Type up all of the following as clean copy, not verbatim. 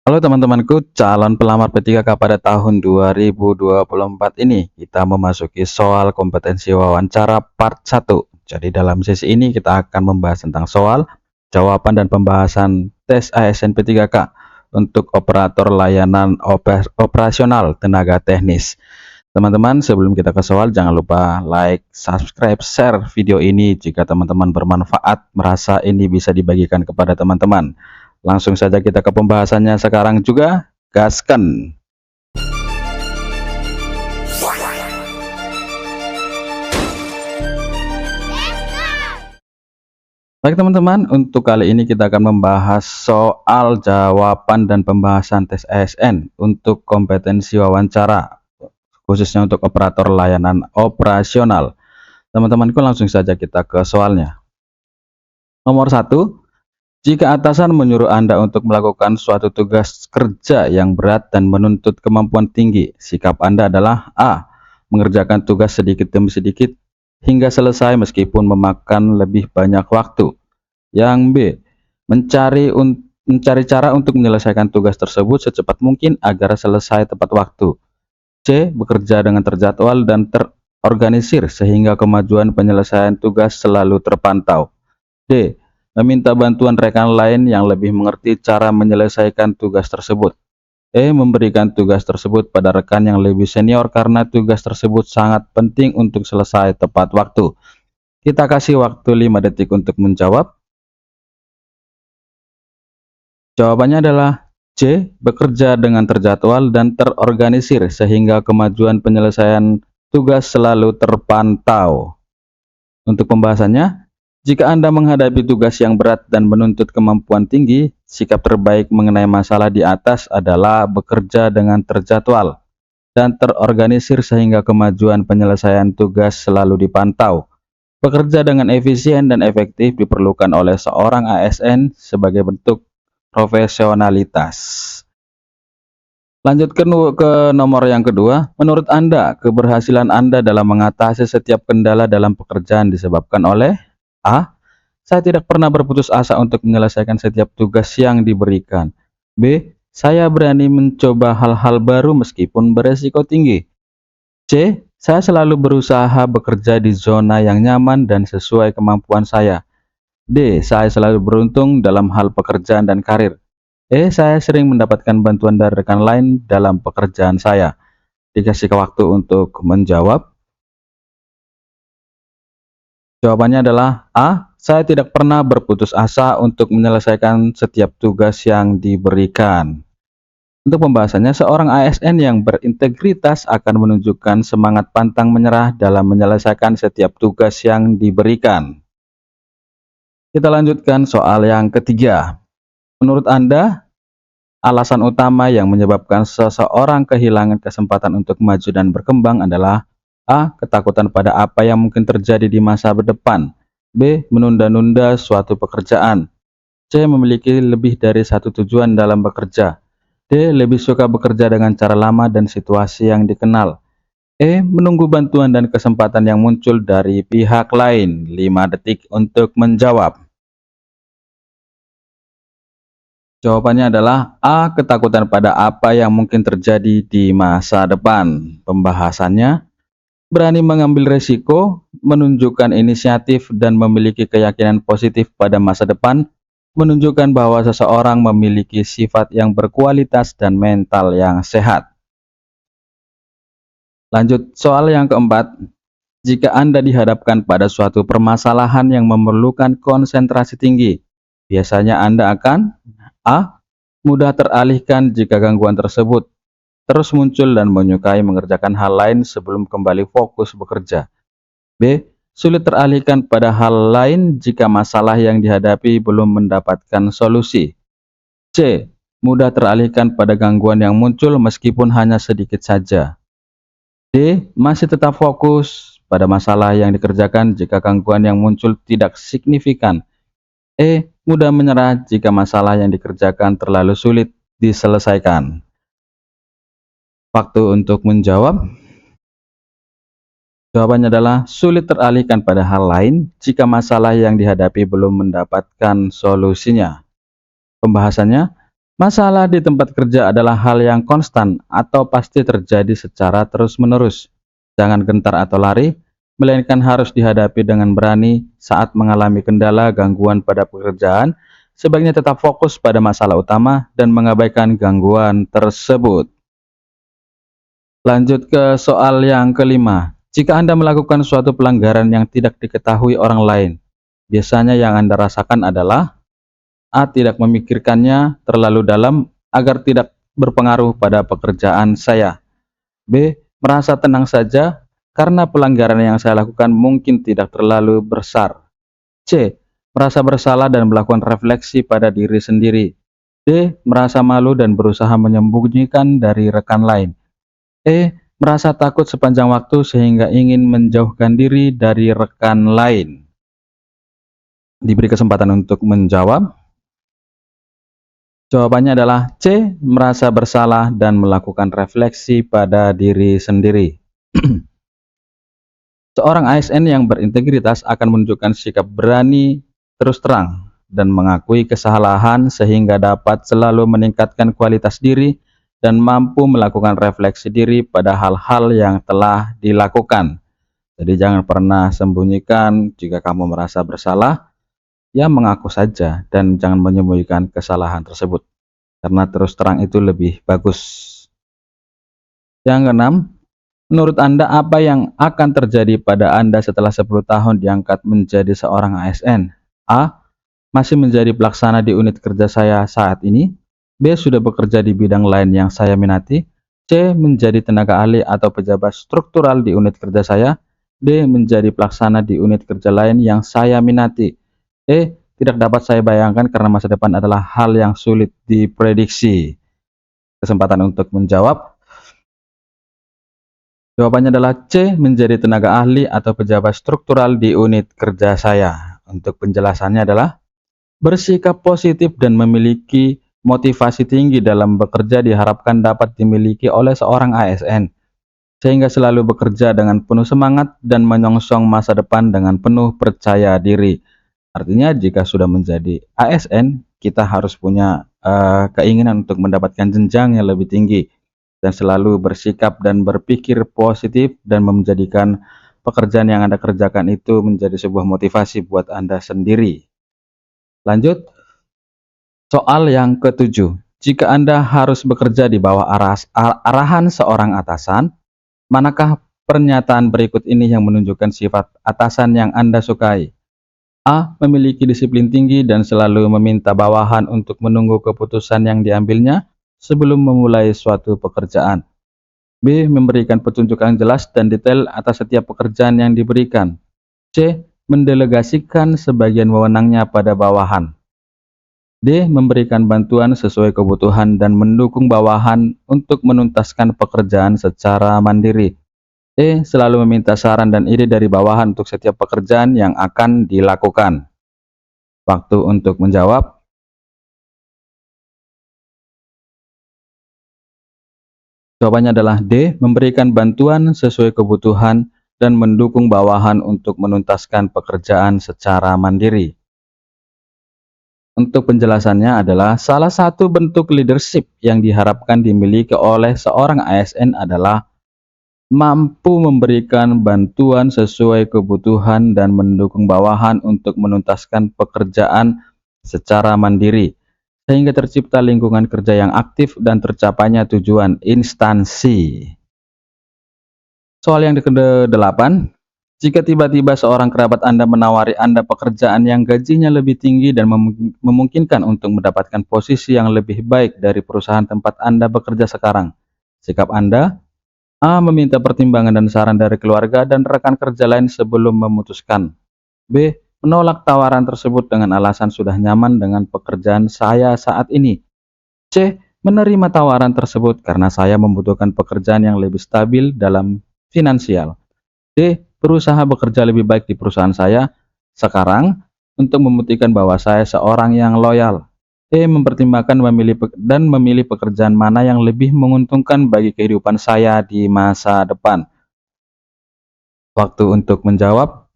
Halo teman-temanku, calon pelamar P3K pada tahun 2024 ini kita memasuki soal kompetensi wawancara part 1. Jadi dalam sesi ini kita akan membahas tentang soal, jawaban dan pembahasan tes ASN P3K untuk operator layanan operasional tenaga teknis. Teman-teman, sebelum kita ke soal, jangan lupa like, subscribe, share video ini jika teman-teman bermanfaat, merasa ini bisa dibagikan kepada teman-teman. Langsung saja kita ke pembahasannya sekarang juga, gaskan. Baik teman-teman, untuk kali ini kita akan membahas soal jawaban dan pembahasan tes ASN untuk kompetensi wawancara, khususnya untuk operator layanan operasional. Teman-temanku, langsung saja kita ke soalnya. Nomor 1. Jika atasan menyuruh Anda untuk melakukan suatu tugas kerja yang berat dan menuntut kemampuan tinggi, sikap Anda adalah A. Mengerjakan tugas sedikit demi sedikit hingga selesai meskipun memakan lebih banyak waktu. Yang B. Mencari cara untuk menyelesaikan tugas tersebut secepat mungkin agar selesai tepat waktu. C. Bekerja dengan terjadwal dan terorganisir sehingga kemajuan penyelesaian tugas selalu terpantau. D. Meminta bantuan rekan lain yang lebih mengerti cara menyelesaikan tugas tersebut. E. Memberikan tugas tersebut pada rekan yang lebih senior karena tugas tersebut sangat penting untuk selesai tepat waktu. Kita kasih waktu 5 detik untuk menjawab. Jawabannya adalah C. Bekerja dengan terjadwal dan terorganisir sehingga kemajuan penyelesaian tugas selalu terpantau. Untuk pembahasannya, jika Anda menghadapi tugas yang berat dan menuntut kemampuan tinggi, sikap terbaik mengenai masalah di atas adalah bekerja dengan terjadwal dan terorganisir sehingga kemajuan penyelesaian tugas selalu dipantau. Bekerja dengan efisien dan efektif diperlukan oleh seorang ASN sebagai bentuk profesionalitas. Lanjut ke nomor yang kedua. Menurut Anda, keberhasilan Anda dalam mengatasi setiap kendala dalam pekerjaan disebabkan oleh A. Saya tidak pernah berputus asa untuk menyelesaikan setiap tugas yang diberikan. B. Saya berani mencoba hal-hal baru meskipun beresiko tinggi. C. Saya selalu berusaha bekerja di zona yang nyaman dan sesuai kemampuan saya. D. Saya selalu beruntung dalam hal pekerjaan dan karir. E. Saya sering mendapatkan bantuan dari rekan lain dalam pekerjaan saya. Dikasih waktu untuk menjawab. Jawabannya adalah A. Saya tidak pernah berputus asa untuk menyelesaikan setiap tugas yang diberikan. Untuk pembahasannya, seorang ASN yang berintegritas akan menunjukkan semangat pantang menyerah dalam menyelesaikan setiap tugas yang diberikan. Kita lanjutkan soal yang ketiga. Menurut Anda, alasan utama yang menyebabkan seseorang kehilangan kesempatan untuk maju dan berkembang adalah A. Ketakutan pada apa yang mungkin terjadi di masa depan. B. Menunda-nunda suatu pekerjaan. C. Memiliki lebih dari satu tujuan dalam bekerja. D. Lebih suka bekerja dengan cara lama dan situasi yang dikenal. E. Menunggu bantuan dan kesempatan yang muncul dari pihak lain. 5 detik untuk menjawab. Jawabannya adalah A. Ketakutan pada apa yang mungkin terjadi di masa depan. Pembahasannya, berani mengambil resiko, menunjukkan inisiatif, dan memiliki keyakinan positif pada masa depan, menunjukkan bahwa seseorang memiliki sifat yang berkualitas dan mental yang sehat. Lanjut soal yang keempat. Jika Anda dihadapkan pada suatu permasalahan yang memerlukan konsentrasi tinggi, biasanya Anda akan A. Mudah teralihkan jika gangguan tersebut terus muncul dan menyukai mengerjakan hal lain sebelum kembali fokus bekerja. B. Sulit teralihkan pada hal lain jika masalah yang dihadapi belum mendapatkan solusi. C. Mudah teralihkan pada gangguan yang muncul meskipun hanya sedikit saja. D. Masih tetap fokus pada masalah yang dikerjakan jika gangguan yang muncul tidak signifikan. E. Mudah menyerah jika masalah yang dikerjakan terlalu sulit diselesaikan. Waktu untuk menjawab. Jawabannya adalah sulit teralihkan pada hal lain jika masalah yang dihadapi belum mendapatkan solusinya. Pembahasannya, Masalah di tempat kerja adalah hal yang konstan atau pasti terjadi secara terus-menerus. Jangan gentar atau lari, melainkan harus dihadapi dengan berani saat mengalami kendala gangguan pada pekerjaan. Sebaiknya tetap fokus pada masalah utama dan mengabaikan gangguan tersebut. Lanjut ke soal yang kelima. Jika Anda melakukan suatu pelanggaran yang tidak diketahui orang lain, biasanya yang Anda rasakan adalah A. Tidak memikirkannya terlalu dalam agar tidak berpengaruh pada pekerjaan saya. B. Merasa tenang saja karena pelanggaran yang saya lakukan mungkin tidak terlalu besar. C. Merasa bersalah dan melakukan refleksi pada diri sendiri. D. Merasa malu dan berusaha menyembunyikan dari rekan lain. E. Merasa takut sepanjang waktu sehingga ingin menjauhkan diri dari rekan lain. Diberi kesempatan untuk menjawab. Jawabannya adalah C. Merasa bersalah dan melakukan refleksi pada diri sendiri. Seorang ASN yang berintegritas akan menunjukkan sikap berani, terus terang, dan mengakui kesalahan sehingga dapat selalu meningkatkan kualitas diri dan mampu melakukan refleksi diri pada hal-hal yang telah dilakukan. Jadi jangan pernah sembunyikan jika kamu merasa bersalah, ya mengaku saja dan jangan menyembunyikan kesalahan tersebut. Karena terus terang itu lebih bagus. Yang keenam, menurut Anda apa yang akan terjadi pada Anda setelah 10 tahun diangkat menjadi seorang ASN? A. Masih menjadi pelaksana di unit kerja saya saat ini. B. Sudah bekerja di bidang lain yang saya minati. C. Menjadi tenaga ahli atau pejabat struktural di unit kerja saya. D. Menjadi pelaksana di unit kerja lain yang saya minati. E. Tidak dapat saya bayangkan karena masa depan adalah hal yang sulit diprediksi. Kesempatan untuk menjawab. Jawabannya adalah C. Menjadi tenaga ahli atau pejabat struktural di unit kerja saya. Untuk penjelasannya adalah bersikap positif dan memiliki motivasi tinggi dalam bekerja diharapkan dapat dimiliki oleh seorang ASN, sehingga selalu bekerja dengan penuh semangat dan menyongsong masa depan dengan penuh percaya diri. Artinya jika sudah menjadi ASN, kita harus punya keinginan untuk mendapatkan jenjang yang lebih tinggi dan selalu bersikap dan berpikir positif dan menjadikan pekerjaan yang Anda kerjakan itu menjadi sebuah motivasi buat Anda sendiri. Lanjut, soal yang ketujuh. Jika Anda harus bekerja di bawah arahan seorang atasan, manakah pernyataan berikut ini yang menunjukkan sifat atasan yang Anda sukai? A. Memiliki disiplin tinggi dan selalu meminta bawahan untuk menunggu keputusan yang diambilnya sebelum memulai suatu pekerjaan. B. Memberikan petunjuk yang jelas dan detail atas setiap pekerjaan yang diberikan. C. Mendelegasikan sebagian wewenangnya pada bawahan. D. Memberikan bantuan sesuai kebutuhan dan mendukung bawahan untuk menuntaskan pekerjaan secara mandiri. E. Selalu meminta saran dan ide dari bawahan untuk setiap pekerjaan yang akan dilakukan. Waktu untuk menjawab. Jawabannya adalah D. Memberikan bantuan sesuai kebutuhan dan mendukung bawahan untuk menuntaskan pekerjaan secara mandiri. Untuk penjelasannya adalah salah satu bentuk leadership yang diharapkan dimiliki oleh seorang ASN adalah mampu memberikan bantuan sesuai kebutuhan dan mendukung bawahan untuk menuntaskan pekerjaan secara mandiri, sehingga tercipta lingkungan kerja yang aktif dan tercapainya tujuan instansi. Soal yang ke-8, jika tiba-tiba seorang kerabat Anda menawari Anda pekerjaan yang gajinya lebih tinggi dan memungkinkan untuk mendapatkan posisi yang lebih baik dari perusahaan tempat Anda bekerja sekarang, sikap Anda: A. Meminta pertimbangan dan saran dari keluarga dan rekan kerja lain sebelum memutuskan. B. Menolak tawaran tersebut dengan alasan sudah nyaman dengan pekerjaan saya saat ini. C. Menerima tawaran tersebut karena saya membutuhkan pekerjaan yang lebih stabil dalam finansial. D. Berusaha bekerja lebih baik di perusahaan saya sekarang untuk membuktikan bahwa saya seorang yang loyal. E. Mempertimbangkan memilih pekerjaan mana yang lebih menguntungkan bagi kehidupan saya di masa depan. Waktu untuk menjawab.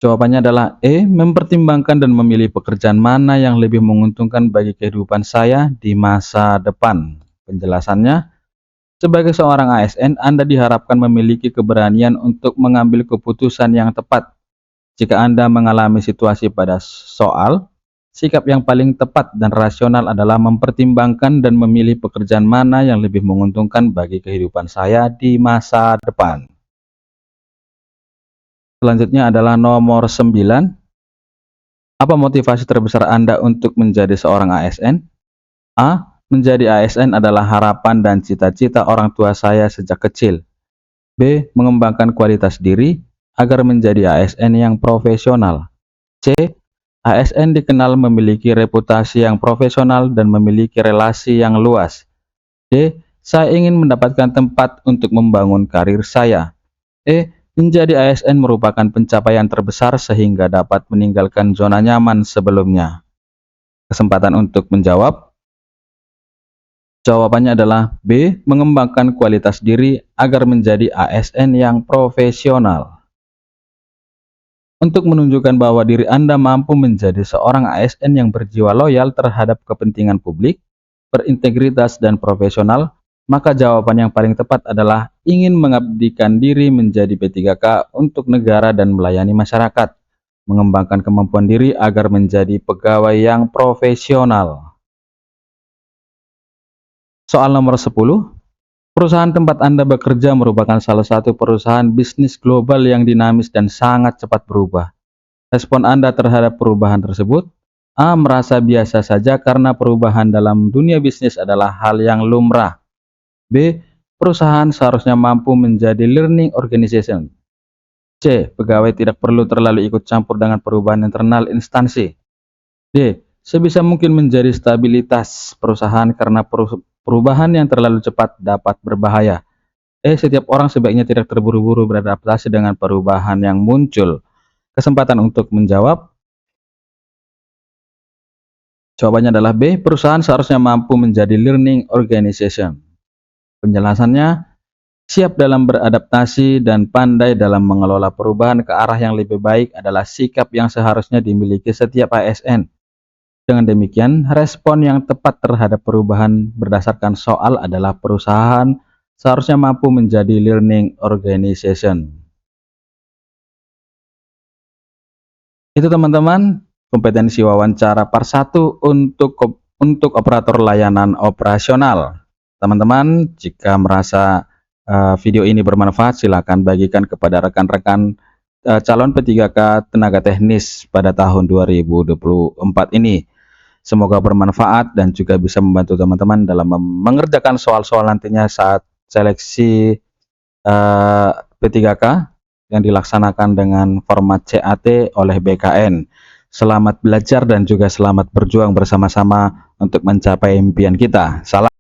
Jawabannya adalah E. Mempertimbangkan dan memilih pekerjaan mana yang lebih menguntungkan bagi kehidupan saya di masa depan. Penjelasannya, sebagai seorang ASN, Anda diharapkan memiliki keberanian untuk mengambil keputusan yang tepat. Jika Anda mengalami situasi pada soal, sikap yang paling tepat dan rasional adalah mempertimbangkan dan memilih pekerjaan mana yang lebih menguntungkan bagi kehidupan saya di masa depan. Selanjutnya adalah nomor 9. Apa motivasi terbesar Anda untuk menjadi seorang ASN? A. Menjadi ASN adalah harapan dan cita-cita orang tua saya sejak kecil. B. Mengembangkan kualitas diri agar menjadi ASN yang profesional. C. ASN dikenal memiliki reputasi yang profesional dan memiliki relasi yang luas. D. Saya ingin mendapatkan tempat untuk membangun karir saya. E. Menjadi ASN merupakan pencapaian terbesar sehingga dapat meninggalkan zona nyaman sebelumnya. Kesempatan untuk menjawab. Jawabannya adalah B. Mengembangkan kualitas diri agar menjadi ASN yang profesional. Untuk menunjukkan bahwa diri Anda mampu menjadi seorang ASN yang berjiwa loyal terhadap kepentingan publik, berintegritas dan profesional, maka jawaban yang paling tepat adalah ingin mengabdikan diri menjadi P3K untuk negara dan melayani masyarakat, mengembangkan kemampuan diri agar menjadi pegawai yang profesional. Soal nomor 10. Perusahaan tempat Anda bekerja merupakan salah satu perusahaan bisnis global yang dinamis dan sangat cepat berubah. Respon Anda terhadap perubahan tersebut? A. Merasa biasa saja karena perubahan dalam dunia bisnis adalah hal yang lumrah. B. Perusahaan seharusnya mampu menjadi learning organization. C. Pegawai tidak perlu terlalu ikut campur dengan perubahan internal instansi. D. Sebisa mungkin menjadi stabilitas perusahaan karena perubahan yang terlalu cepat dapat berbahaya. E. Setiap orang sebaiknya tidak terburu-buru beradaptasi dengan perubahan yang muncul. Kesempatan untuk menjawab. Jawabannya adalah B. Perusahaan seharusnya mampu menjadi learning organization. Penjelasannya, siap dalam beradaptasi dan pandai dalam mengelola perubahan ke arah yang lebih baik adalah sikap yang seharusnya dimiliki setiap ASN. Dengan demikian, respon yang tepat terhadap perubahan berdasarkan soal adalah perusahaan seharusnya mampu menjadi learning organization. Itu teman-teman, kompetensi wawancara part 1 untuk operator layanan operasional. Teman-teman, jika merasa video ini bermanfaat, silakan bagikan kepada rekan-rekan calon P3K tenaga teknis pada tahun 2024 ini. Semoga bermanfaat dan juga bisa membantu teman-teman dalam mengerjakan soal-soal nantinya saat seleksi P3K yang dilaksanakan dengan format CAT oleh BKN. Selamat belajar dan juga selamat berjuang bersama-sama untuk mencapai impian kita. Salam.